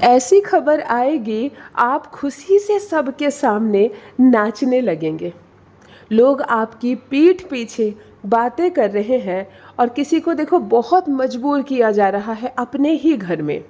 ऐसी खबर आएगी, आप खुशी से सबके सामने नाचने लगेंगे। लोग आपकी पीठ पीछे बातें कर रहे हैं और किसी को देखो बहुत मजबूर किया जा रहा है अपने ही घर में।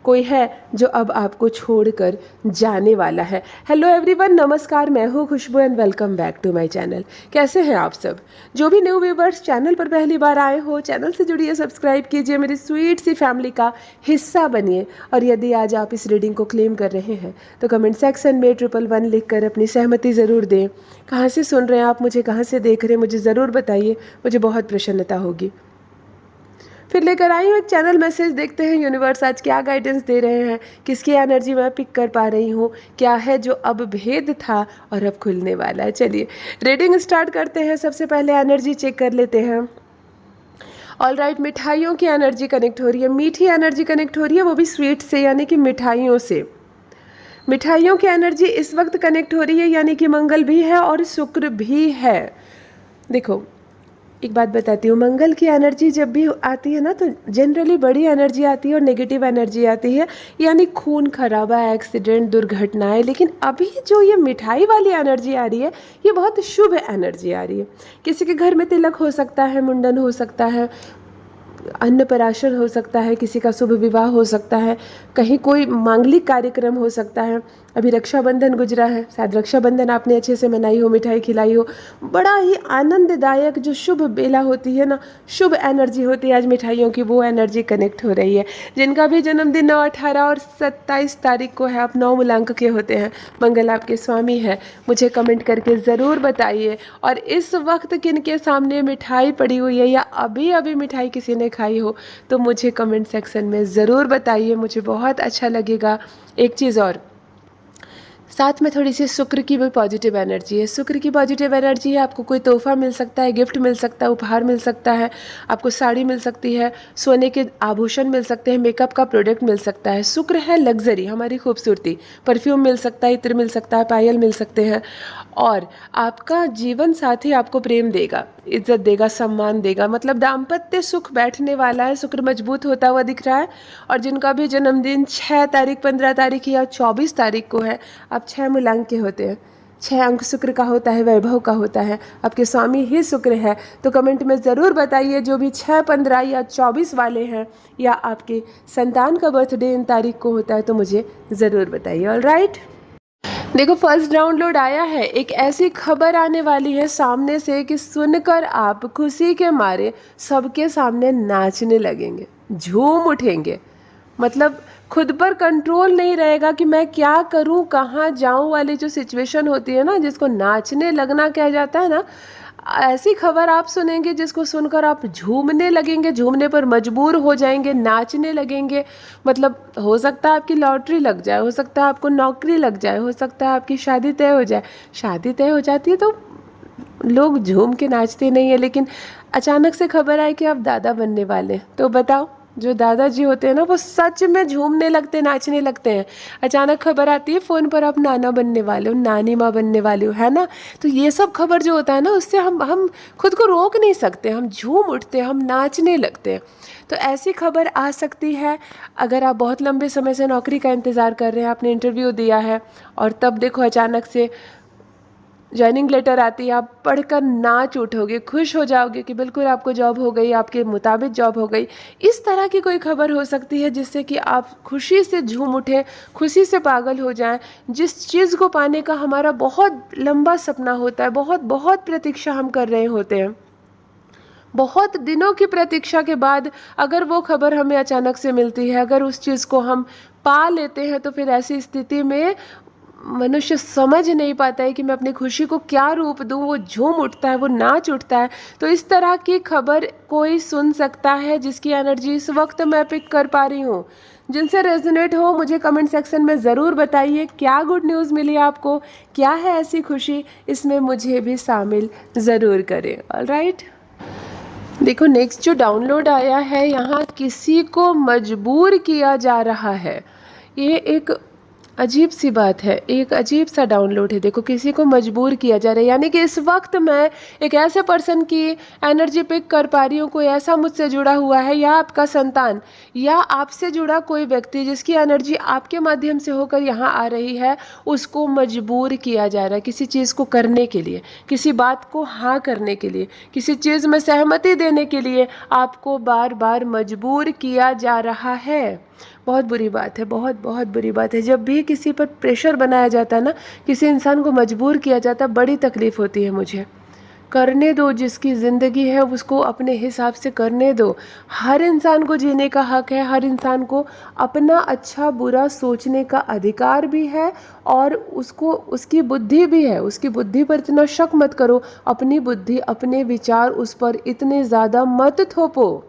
कोई है जो अब आपको छोड़कर जाने वाला है। हेलो एवरीवन, नमस्कार, मैं हूँ Khushboo and welcome back to my channel. कैसे हैं आप सब? जो भी न्यू व्यूवर्स चैनल पर पहली बार आए हो, चैनल से जुड़िए, सब्सक्राइब कीजिए, मेरी स्वीट सी फैमिली का हिस्सा बनिए। और यदि आज आप इस रीडिंग को क्लेम कर रहे हैं तो कमेंट सेक्शन में 111 लिख कर अपनी सहमति ज़रूर दें। कहाँ से सुन रहे हैं आप मुझे, कहाँ से देख रहे हैं, मुझे ज़रूर बताइए, मुझे बहुत प्रसन्नता होगी। फिर लेकर आई हूँ एक चैनल मैसेज, देखते हैं यूनिवर्स आज क्या गाइडेंस दे रहे हैं, किसकी एनर्जी मैं पिक कर पा रही हूँ, क्या है जो अब भेद था और अब खुलने वाला है। चलिए रीडिंग स्टार्ट करते हैं। सबसे पहले एनर्जी चेक कर लेते हैं। ऑल राइट, मिठाइयों की एनर्जी कनेक्ट हो रही है, मीठी एनर्जी कनेक्ट हो रही है, वो भी स्वीट से, यानी कि मिठाइयों से। मिठाइयों की एनर्जी इस वक्त कनेक्ट हो रही है, यानी कि मंगल भी है और शुक्र भी है। देखो एक बात बताती हूँ, मंगल की एनर्जी जब भी आती है ना तो जनरली बड़ी एनर्जी आती है और नेगेटिव एनर्जी आती है, यानी खून खराबा, एक्सीडेंट, दुर्घटनाएं। लेकिन अभी जो ये मिठाई वाली एनर्जी आ रही है, ये बहुत शुभ एनर्जी आ रही है। किसी के घर में तिलक हो सकता है, मुंडन हो सकता है, अन्नप्राशन हो सकता है, किसी का शुभ विवाह हो सकता है, कहीं कोई मांगलिक कार्यक्रम हो सकता है। अभी रक्षाबंधन गुजरा है, शायद रक्षाबंधन आपने अच्छे से मनाई हो, मिठाई खिलाई हो। बड़ा ही आनंददायक जो शुभ बेला होती है ना, शुभ एनर्जी होती है, आज मिठाइयों की वो एनर्जी कनेक्ट हो रही है। जिनका भी जन्मदिन 9, 18 और 27 तारीख को है, आप 9 मूलांक के होते हैं, मंगल आपके स्वामी है, मुझे कमेंट करके ज़रूर बताइए। और इस वक्त किन के सामने मिठाई पड़ी हुई है या अभी अभी मिठाई किसी ने खाई हो तो मुझे कमेंट सेक्शन में ज़रूर बताइए, मुझे बहुत अच्छा लगेगा। एक चीज़ और, साथ में थोड़ी सी शुक्र की भी पॉजिटिव एनर्जी है। शुक्र की पॉजिटिव एनर्जी है, आपको कोई तोहफा मिल सकता है, गिफ्ट मिल सकता है, उपहार मिल सकता है, आपको साड़ी मिल सकती है, सोने के आभूषण मिल सकते हैं, मेकअप का प्रोडक्ट मिल सकता है। शुक्र है लग्जरी, हमारी खूबसूरती, परफ्यूम मिल सकता है, इत्र मिल सकता है, पायल मिल सकते हैं। और आपका जीवन साथी आपको प्रेम देगा, इज्जत देगा, सम्मान देगा, मतलब दाम्पत्य सुख बैठने वाला है। शुक्र मजबूत होता हुआ दिख रहा है। और जिनका भी जन्मदिन 6 तारीख, 15 तारीख या 24 तारीख को है, आप 6 मूलांक के होते हैं, 6 अंक शुक्र का होता है, वैभव का होता है, आपके स्वामी ही शुक्र है। तो कमेंट में ज़रूर बताइए, जो भी 6, 15 या 24 वाले हैं या आपके संतान का बर्थडे इन तारीख को होता है तो मुझे ज़रूर बताइए। ऑल राइट, देखो फर्स्ट डाउनलोड आया है। एक ऐसी खबर आने वाली है सामने से कि सुनकर आप खुशी के मारे सबके सामने नाचने लगेंगे, झूम उठेंगे। मतलब खुद पर कंट्रोल नहीं रहेगा कि मैं क्या करूं, कहाँ जाऊं वाली जो सिचुएशन होती है ना, जिसको नाचने लगना कहा जाता है ना, ऐसी खबर आप सुनेंगे जिसको सुनकर आप झूमने लगेंगे, झूमने पर मजबूर हो जाएंगे, नाचने लगेंगे। मतलब हो सकता है आपकी लॉटरी लग जाए, हो सकता है आपको नौकरी लग जाए, हो सकता है आपकी शादी तय हो जाए। शादी तय हो जाती है तो लोग झूम के नाचते नहीं है, लेकिन अचानक से खबर आई कि आप दादा बनने वाले हैं, तो बताओ, जो दादाजी होते हैं ना वो सच में झूमने लगते, नाचने लगते हैं। अचानक खबर आती है फ़ोन पर आप नाना बनने वाले हो, नानी माँ बनने वाले हो, है ना। तो ये सब खबर जो होता है ना, उससे हम खुद को रोक नहीं सकते, हम झूम उठते हैं, हम नाचने लगते हैं। तो ऐसी खबर आ सकती है अगर आप बहुत लंबे समय से नौकरी का इंतज़ार कर रहे हैं, आपने इंटरव्यू दिया है और तब देखो अचानक से जॉइनिंग लेटर आती है, आप पढ़कर नाच उठोगे, खुश हो जाओगे कि बिल्कुल आपको जॉब हो गई, आपके मुताबिक जॉब हो गई। इस तरह की कोई खबर हो सकती है जिससे कि आप खुशी से झूम उठें, खुशी से पागल हो जाएं। जिस चीज़ को पाने का हमारा बहुत लंबा सपना होता है, बहुत बहुत प्रतीक्षा हम कर रहे होते हैं, बहुत दिनों की प्रतीक्षा के बाद अगर वो खबर हमें अचानक से मिलती है, अगर उस चीज़ को हम पा लेते हैं, तो फिर ऐसी स्थिति में मनुष्य समझ नहीं पाता है कि मैं अपनी खुशी को क्या रूप दूं। वो झूम उठता है, वो नाच उठता है। तो इस तरह की खबर कोई सुन सकता है जिसकी एनर्जी इस वक्त मैं पिक कर पा रही हूँ। जिनसे रेजोनेट हो मुझे कमेंट सेक्शन में ज़रूर बताइए, क्या गुड न्यूज़ मिली आपको, क्या है ऐसी खुशी, इसमें मुझे भी शामिल ज़रूर करें। ऑल राइट, देखो नेक्स्ट जो डाउनलोड आया है, यहाँ किसी को मजबूर किया जा रहा है। ये एक अजीब सी बात है, एक अजीब सा डाउनलोड है। देखो किसी को मजबूर किया जा रहा है, यानी कि इस वक्त मैं एक ऐसे पर्सन की एनर्जी पिक कर पा रही हूँ, कोई ऐसा मुझसे जुड़ा हुआ है या आपका संतान या आपसे जुड़ा कोई व्यक्ति जिसकी एनर्जी आपके माध्यम से होकर यहाँ आ रही है, उसको मजबूर किया जा रहा है किसी चीज़ को करने के लिए, किसी बात को हाँ करने के लिए, किसी चीज़ में सहमति देने के लिए आपको बार बार मजबूर किया जा रहा है। बहुत बुरी बात है, बहुत बहुत बुरी बात है। जब भी किसी पर प्रेशर बनाया जाता है ना, किसी इंसान को मजबूर किया जाता है, बड़ी तकलीफ़ होती है मुझे। करने दो, जिसकी ज़िंदगी है उसको अपने हिसाब से करने दो। हर इंसान को जीने का हक है, हर इंसान को अपना अच्छा बुरा सोचने का अधिकार भी है और उसको उसकी बुद्धि भी है। उसकी बुद्धि पर इतना शक मत करो, अपनी बुद्धि अपने विचार उस पर इतने ज़्यादा मत थोपो।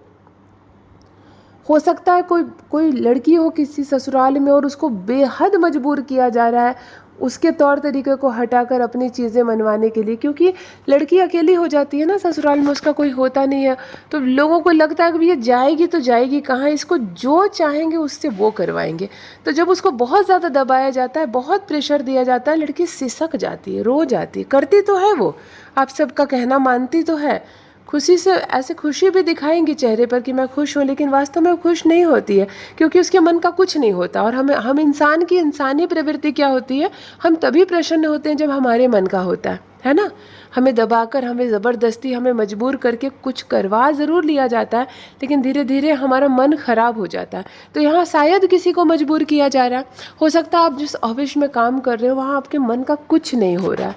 हो सकता है कोई कोई लड़की हो किसी ससुराल में और उसको बेहद मजबूर किया जा रहा है उसके तौर तरीके को हटाकर अपनी चीज़ें मनवाने के लिए, क्योंकि लड़की अकेली हो जाती है ना, ससुराल में उसका कोई होता नहीं है, तो लोगों को लगता है कि ये जाएगी तो जाएगी कहाँ, इसको जो चाहेंगे उससे वो करवाएंगे। तो जब उसको बहुत ज़्यादा दबाया जाता है, बहुत प्रेशर दिया जाता है, लड़की सिसक जाती है, रो जाती है। करती तो है वो, आप सबका कहना मानती तो है, खुशी से ऐसे खुशी भी दिखाएंगी चेहरे पर कि मैं खुश हूँ, लेकिन वास्तव में वो खुश नहीं होती है, क्योंकि उसके मन का कुछ नहीं होता। और हम इंसान की इंसानी प्रवृत्ति क्या होती है, हम तभी प्रसन्न होते हैं जब हमारे मन का होता है ना। हमें दबाकर, हमें ज़बरदस्ती, हमें मजबूर करके कुछ करवा ज़रूर लिया जाता है, लेकिन धीरे धीरे हमारा मन ख़राब हो जाता है। तो यहाँ शायद किसी को मजबूर किया जा रहा है। हो सकता है आप जिस ऑफिस में काम कर रहे हो वहाँ आपके मन का कुछ नहीं हो रहा है,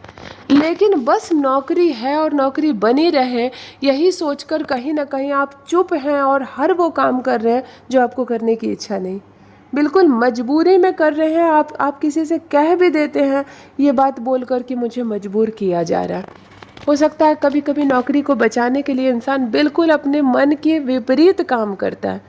लेकिन बस नौकरी है और नौकरी बनी रहे यही सोचकर कहीं ना कहीं आप चुप हैं और हर वो काम कर रहे हैं जो आपको करने की इच्छा नहीं, बिल्कुल मजबूरी में कर रहे हैं। आप किसी से कह भी देते हैं ये बात बोलकर कि मुझे मजबूर किया जा रहा है। हो सकता है कभी कभी नौकरी को बचाने के लिए इंसान बिल्कुल अपने मन के विपरीत काम करता है।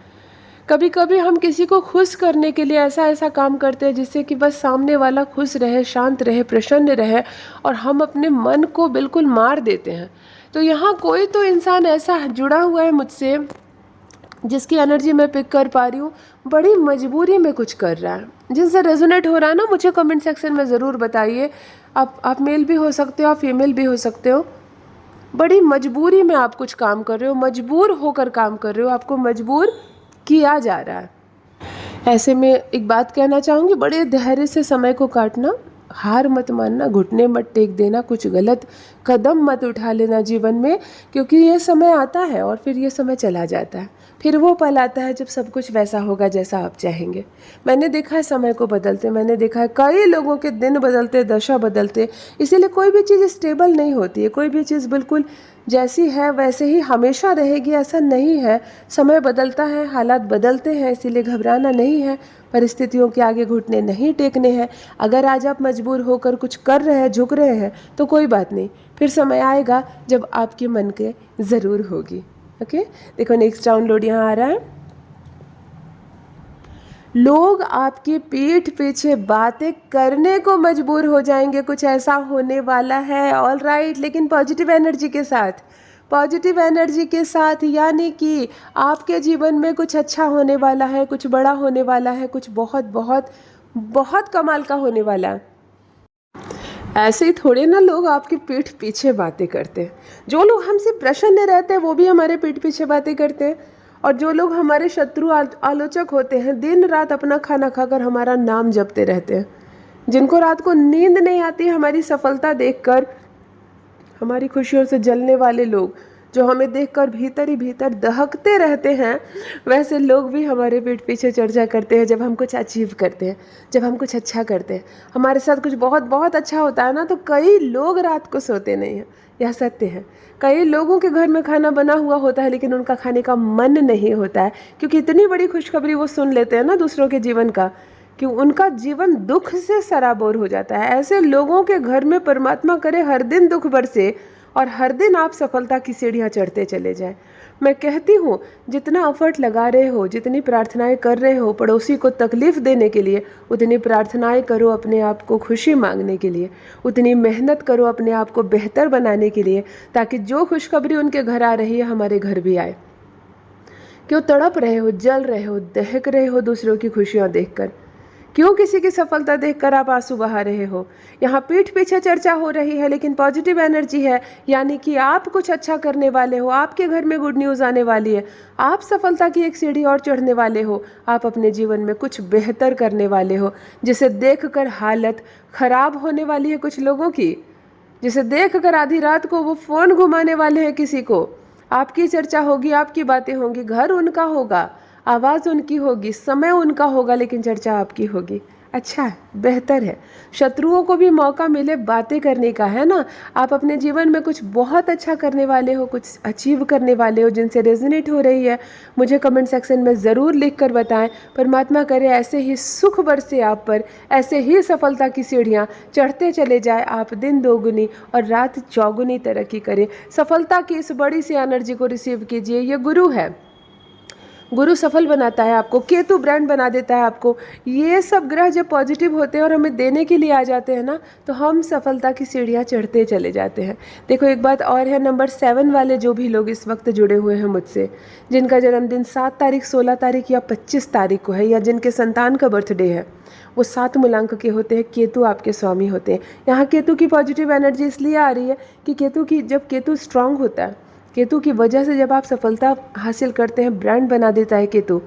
कभी कभी हम किसी को खुश करने के लिए ऐसा ऐसा काम करते हैं जिससे कि बस सामने वाला खुश रहे, शांत रहे, प्रसन्न रहे, और हम अपने मन को बिल्कुल मार देते हैं। तो यहाँ कोई तो इंसान ऐसा जुड़ा हुआ है मुझसे जिसकी एनर्जी मैं पिक कर पा रही हूँ, बड़ी मजबूरी में कुछ कर रहा है। जिनसे रेजोनेट हो रहा है ना, मुझे कमेंट सेक्शन में ज़रूर बताइए। आप मेल भी हो सकते हो, आप फीमेल भी हो सकते हो। बड़ी मजबूरी में आप कुछ काम कर रहे हो, मजबूर होकर काम कर रहे हो, आपको मजबूर किया जा रहा है। ऐसे में एक बात कहना चाहूँगी, बड़े धैर्य से समय को काटना, हार मत मानना, घुटने मत टेक देना, कुछ गलत कदम मत उठा लेना जीवन में, क्योंकि ये समय आता है और फिर ये समय चला जाता है। फिर वो पल आता है जब सब कुछ वैसा होगा जैसा आप चाहेंगे। मैंने देखा है समय को बदलते, मैंने देखा है कई लोगों के दिन बदलते, दशा बदलते। इसीलिए कोई भी चीज़ स्टेबल नहीं होती है, कोई भी चीज़ बिल्कुल जैसी है वैसे ही हमेशा रहेगी ऐसा नहीं है। समय बदलता है, हालात बदलते हैं, इसीलिए घबराना नहीं है, परिस्थितियों के आगे घुटने नहीं टेकने हैं। अगर आज आप मजबूर होकर कुछ कर रहे हैं, झुक रहे हैं, तो कोई बात नहीं, फिर समय आएगा जब आपके मन के ज़रूर होगी। ओके, देखो नेक्स्ट डाउनलोड यहाँ आ रहा है। लोग आपकी पीठ पीछे बातें करने को मजबूर हो जाएंगे, कुछ ऐसा होने वाला है। ऑल राइट, लेकिन पॉजिटिव एनर्जी के साथ, पॉजिटिव एनर्जी के साथ, यानी कि आपके जीवन में कुछ अच्छा होने वाला है, कुछ बड़ा होने वाला है, कुछ बहुत बहुत बहुत कमाल का होने वाला है। ऐसे ही थोड़े ना लोग आपकी पीठ पीछे बातें करते हैं। जो लोग हमसे प्रसन्न रहते हैं वो भी हमारे पीठ पीछे बातें करते हैं, और जो लोग हमारे शत्रु आलोचक होते हैं दिन रात अपना खाना खाकर हमारा नाम जपते रहते हैं। जिनको रात को नींद नहीं आती हमारी सफलता देखकर, हमारी खुशियों से जलने वाले लोग जो हमें देखकर भीतर ही भीतर दहकते रहते हैं, वैसे लोग भी हमारे पीठ पीछे चर्चा करते हैं जब हम कुछ अचीव करते हैं, जब हम कुछ अच्छा करते हैं, हमारे साथ कुछ बहुत बहुत अच्छा होता है ना, तो कई लोग रात को सोते नहीं हैं। यह सत्य है। कई लोगों के घर में खाना बना हुआ होता है लेकिन उनका खाने का मन नहीं होता है, क्योंकि इतनी बड़ी खुशखबरी वो सुन लेते हैं ना दूसरों के जीवन का, कि उनका जीवन दुख से सराबोर हो जाता है। ऐसे लोगों के घर में परमात्मा करे हर दिन दुख बरसे और हर दिन आप सफलता की सीढ़ियाँ चढ़ते चले जाएं। मैं कहती हूँ जितना एफर्ट लगा रहे हो, जितनी प्रार्थनाएं कर रहे हो पड़ोसी को तकलीफ़ देने के लिए, उतनी प्रार्थनाएं करो अपने आप को खुशी मांगने के लिए, उतनी मेहनत करो अपने आप को बेहतर बनाने के लिए, ताकि जो खुशखबरी उनके घर आ रही है हमारे घर भी आए। क्यों तड़प रहे हो, जल रहे हो, दहक रहे हो दूसरों की खुशियाँ देखकर? क्यों किसी की सफलता देखकर आप आंसू बहा रहे हो? यहाँ पीठ पीछे चर्चा हो रही है, लेकिन पॉजिटिव एनर्जी है, यानी कि आप कुछ अच्छा करने वाले हो, आपके घर में गुड न्यूज़ आने वाली है, आप सफलता की एक सीढ़ी और चढ़ने वाले हो, आप अपने जीवन में कुछ बेहतर करने वाले हो, जिसे देखकर हालत खराब होने वाली है कुछ लोगों की, जिसे देखकर आधी रात को वो फ़ोन घुमाने वाले हैं किसी को। आपकी चर्चा होगी, आपकी बातें होंगी, घर उनका होगा, आवाज़ उनकी होगी, समय उनका होगा, लेकिन चर्चा आपकी होगी। अच्छा है, बेहतर है। शत्रुओं को भी मौका मिले बातें करने का, है ना। आप अपने जीवन में कुछ बहुत अच्छा करने वाले हो, कुछ अचीव करने वाले हो, जिनसे रेजोनेट हो रही है, मुझे कमेंट सेक्शन में ज़रूर लिख कर बताएं। परमात्मा करे ऐसे ही सुख बरसे आप पर, ऐसे ही सफलता की सीढ़ियाँ चढ़ते चले जाए, आप दिन दोगुनी और रात चौगुनी तरक्की करें। सफलता की इस बड़ी सी एनर्जी को रिसीव कीजिए। ये गुरु है, गुरु सफल बनाता है आपको, केतु ब्रांड बना देता है आपको। ये सब ग्रह जब पॉजिटिव होते हैं और हमें देने के लिए आ जाते हैं ना, तो हम सफलता की सीढ़ियाँ चढ़ते चले जाते हैं। देखो एक बात और है, नंबर 7 वाले जो भी लोग इस वक्त जुड़े हुए हैं मुझसे, जिनका जन्मदिन 7 तारीख, 16 तारीख या 25 तारीख को है, या जिनके संतान का बर्थडे है, वो 7 मूलांक के होते हैं। केतु आपके स्वामी होते हैं। यहाँ केतु की पॉजिटिव एनर्जी इसलिए आ रही है कि जब केतु स्ट्रांग होता है, केतु की वजह से जब आप सफलता हासिल करते हैं, ब्रांड बना देता है केतु।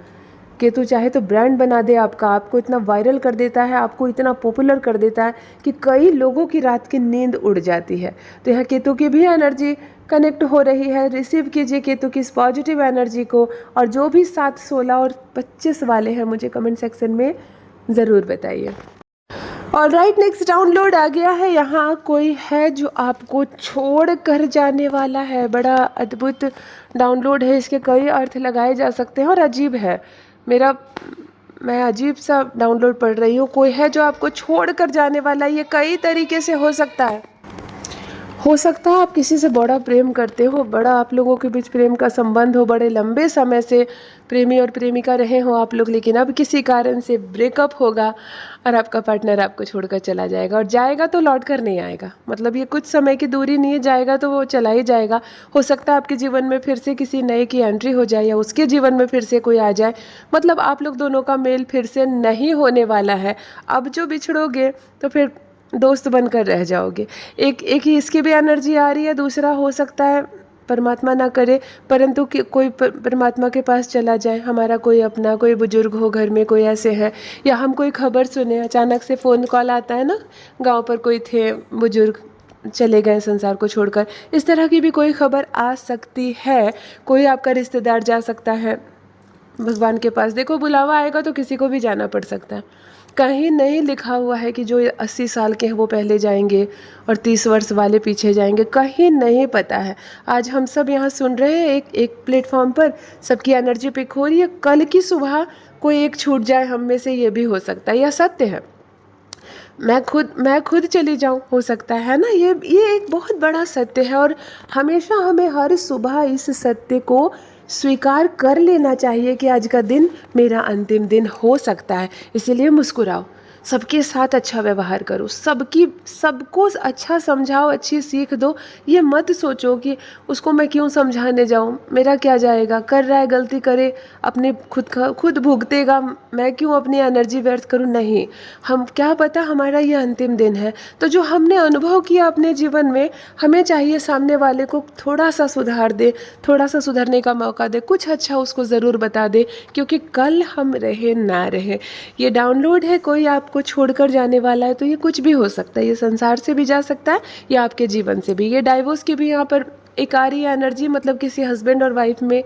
केतु चाहे तो ब्रांड बना दे आपका, आपको इतना वायरल कर देता है, आपको इतना पॉपुलर कर देता है कि कई लोगों की रात की नींद उड़ जाती है। तो यहाँ केतु की भी एनर्जी कनेक्ट हो रही है। रिसीव कीजिए केतु की इस पॉजिटिव एनर्जी को। और जो भी 7, 16 और 25 वाले हैं, मुझे कमेंट सेक्शन में ज़रूर बताइए। और राइट, नेक्स्ट डाउनलोड आ गया है। यहाँ कोई है जो आपको छोड़ कर जाने वाला है। बड़ा अद्भुत डाउनलोड है, इसके कई अर्थ लगाए जा सकते हैं और अजीब है। मैं अजीब सा डाउनलोड पढ़ रही हूँ। कोई है जो आपको छोड़ कर जाने वाला है। ये कई तरीके से हो सकता है। आप किसी से बड़ा प्रेम करते हो, बड़ा आप लोगों के बीच प्रेम का संबंध हो, बड़े लंबे समय से प्रेमी और प्रेमिका रहे हो आप लोग, लेकिन अब किसी कारण से ब्रेकअप होगा और आपका पार्टनर आपको छोड़कर चला जाएगा। और जाएगा तो लौट कर नहीं आएगा, मतलब ये कुछ समय की दूरी नहीं है, जाएगा तो वो चला ही जाएगा। हो सकता है आपके जीवन में फिर से किसी नए की एंट्री हो जाए, या उसके जीवन में फिर से कोई आ जाए। मतलब आप लोग दोनों का मेल फिर से नहीं होने वाला है। अब जो बिछड़ोगे तो फिर दोस्त बनकर रह जाओगे। एक ही इसकी भी एनर्जी आ रही है। दूसरा हो सकता है, परमात्मा ना करे, परंतु कि कोई परमात्मा के पास चला जाए, हमारा कोई अपना, कोई बुजुर्ग हो घर में, कोई ऐसे है, या हम कोई खबर सुने, अचानक से फ़ोन कॉल आता है ना, गांव पर कोई थे बुजुर्ग, चले गए संसार को छोड़कर। इस तरह की भी कोई खबर आ सकती है। कोई आपका रिश्तेदार जा सकता है भगवान के पास। देखो, बुलावा आएगा तो किसी को भी जाना पड़ सकता है। कहीं नहीं लिखा हुआ है कि जो 80 साल के हैं वो पहले जाएंगे और 30 वर्ष वाले पीछे जाएंगे, कहीं नहीं पता है। आज हम सब यहाँ सुन रहे हैं, एक प्लेटफॉर्म पर सबकी एनर्जी पिक हो रही है। कल की सुबह कोई एक छूट जाए हम में से, ये भी हो सकता है। यह सत्य है। मैं खुद चली जाऊं, हो सकता है ना। ये एक बहुत बड़ा सत्य है, और हमेशा हमें हर सुबह इस सत्य को स्वीकार कर लेना चाहिए कि आज का दिन मेरा अंतिम दिन हो सकता है। इसीलिए मुस्कुराओ, सबके साथ अच्छा व्यवहार करो, सबको अच्छा समझाओ, अच्छी सीख दो। ये मत सोचो कि उसको मैं क्यों समझाने जाऊं, मेरा क्या जाएगा, कर रहा है गलती करे, अपने खुद भुगतेगा, मैं क्यों अपनी एनर्जी व्यर्थ करूं। नहीं, हम क्या पता हमारा ये अंतिम दिन है। तो जो हमने अनुभव किया अपने जीवन में, हमें चाहिए सामने वाले को थोड़ा सा सुधार दे, थोड़ा सा सुधरने का मौका दे, कुछ अच्छा उसको ज़रूर बता दे, क्योंकि कल हम रहे ना रहे। ये डाउनलोड है, कोई आपको छोड़कर जाने वाला है, तो ये कुछ भी हो सकता है। ये संसार से भी जा सकता है या आपके जीवन से भी। ये डाइवोर्स की भी यहाँ पर एक आ रही है एनर्जी, मतलब किसी हस्बैंड और वाइफ में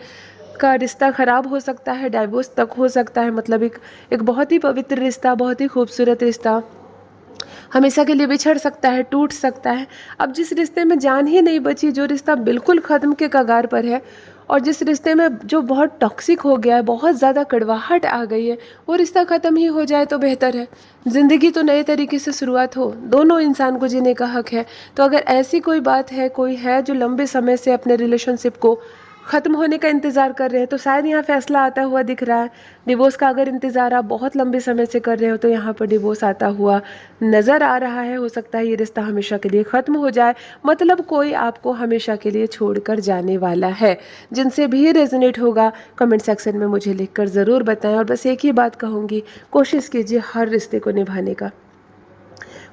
का रिश्ता खराब हो सकता है, डाइवोर्स तक हो सकता है। मतलब एक बहुत ही पवित्र रिश्ता, बहुत ही खूबसूरत रिश्ता हमेशा के लिए बिछड़ सकता है, टूट सकता है। अब जिस रिश्ते में जान ही नहीं बची, जो रिश्ता बिल्कुल ख़त्म के कगार पर है, और जिस रिश्ते में जो बहुत टॉक्सिक हो गया है, बहुत ज़्यादा कड़वाहट आ गई है, वो रिश्ता ख़त्म ही हो जाए तो बेहतर है। ज़िंदगी तो नए तरीके से शुरुआत हो, दोनों इंसान को जीने का हक है। तो अगर ऐसी कोई बात है, कोई है जो लंबे समय से अपने रिलेशनशिप को ख़त्म होने का इंतज़ार कर रहे हैं तो शायद यहाँ फ़ैसला आता हुआ दिख रहा है। डिवोर्स का अगर इंतज़ार आप बहुत लंबे समय से कर रहे हो तो यहाँ पर डिवोर्स आता हुआ नज़र आ रहा है। हो सकता है ये रिश्ता हमेशा के लिए ख़त्म हो जाए, मतलब कोई आपको हमेशा के लिए छोड़कर जाने वाला है। जिनसे भी रेजोनेट होगा कमेंट सेक्शन में मुझे लिखकर ज़रूर बताएं। और बस एक ही बात कहूँगी, कोशिश कीजिए हर रिश्ते को निभाने का,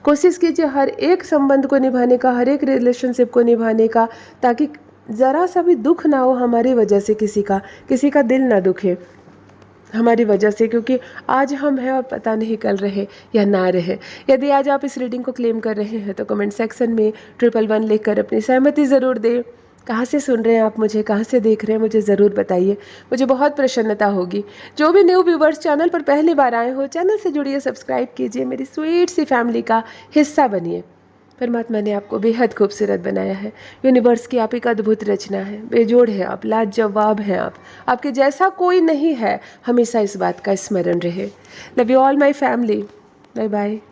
कोशिश कीजिए हर एक संबंध को निभाने का, हर एक रिलेशनशिप को निभाने का, ताकि ज़रा सा भी दुख ना हो हमारी वजह से, किसी का दिल ना दुखे हमारी वजह से, क्योंकि आज हम हैं और पता नहीं कल रहे या ना रहे। यदि आज आप इस रीडिंग को क्लेम कर रहे हैं तो कमेंट सेक्शन में 111 लिखकर अपनी सहमति ज़रूर दें। कहाँ से सुन रहे हैं आप मुझे, कहाँ से देख रहे हैं, मुझे ज़रूर बताइए, मुझे बहुत प्रसन्नता होगी। जो भी न्यू व्यूवर्स चैनल पर पहली बार आए हो, चैनल से जुड़िए, सब्सक्राइब कीजिए, मेरी स्वीट सी फैमिली का हिस्सा बनिए। परमात्मा ने आपको बेहद खूबसूरत बनाया है। यूनिवर्स की आप एक अद्भुत रचना है, बेजोड़ है आप, लाजवाब हैं आप, आपके जैसा कोई नहीं है। हमेशा इस बात का स्मरण रहे। Love you all my family. Bye bye.